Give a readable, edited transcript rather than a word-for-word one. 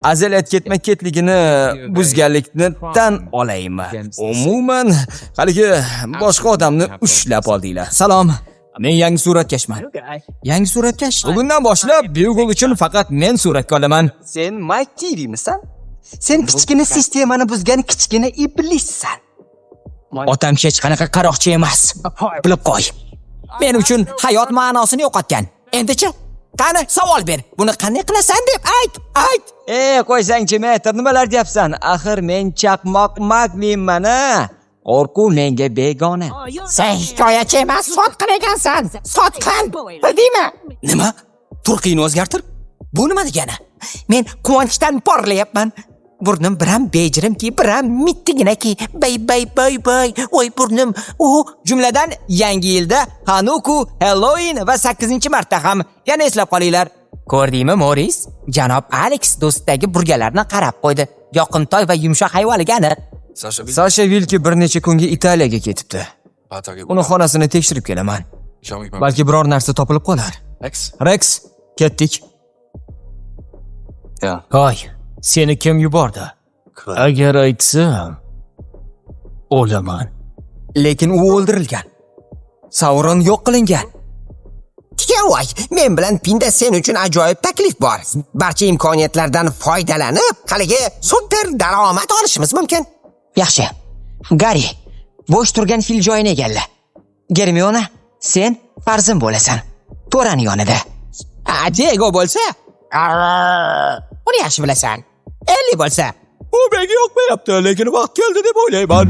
azaliyat ketma-ketligini buzganlikni tan olaymi? Umuman, haligi boshqa odamni ushlab oldinglar. Salom. Men yangi suratkashman. Yangi suratkash? Bugundan boshlab Bugle uchun faqat men suratga olaman. Sen Mike Tiri'misan? Sen kichkina sistemani buzgan kichkina iblissan. Otam hech qanaqa qaroqchi emas. Bilib qo'y. Men uchun hayot ma'nosini yo'qotgan. Endi-chi, qani savol ber. Buni qanday qilasan deb ayt. Qo'ysang-chi, Meter, nimalar deyapsan? Axir men chaqmoq magminman-a. Qo'rquv menga begona. Sen hikoyachi emas, sotqin ekansan. Sotqin. Bildingmi? Nima? Turqiyni o'zgartir? Bu nima degani? Men quvonchdan porlayapman. Burnim biram bejirimki, biram mittiginaki. Bay. Voy burnim. Jumladan yangi yilda Hanuku, Halloween va 8-marta ham yana eslab qolinglar. Ko'rdingmi, Moris? Janob Alex do'stidagi burgalarni qarab qo'ydi. Yoqimtoy va yumshoq hayvonligi aniq. Sasha Vilki bir necha kunga Italiyaga ketibdi. Uni xonasini tekshirib kelaman. Balki biror narsa topilib qolar. Rex, ketdik. Hoy, seni kim yubordi? Agar aytsam, o'laman. Lekin u o'ldirilgan. Sauron yo'q qilingan. Voy, men bilan Pinda sen uchun ajoyib taklif bor. Barcha imkoniyatlardan foydalanib, haligi super daromad olishimiz mumkin. Yaxshi. Gary, bo'sh turgan fil joyini egalla. Germiona, sen farzand bo'lasan. To'rani yonida. Diego bo'lsa, uni yaxshi bilasan. Elli bo'lsa, U menga yoqmayapti, lekin vaqt keldi deb o'ylayman.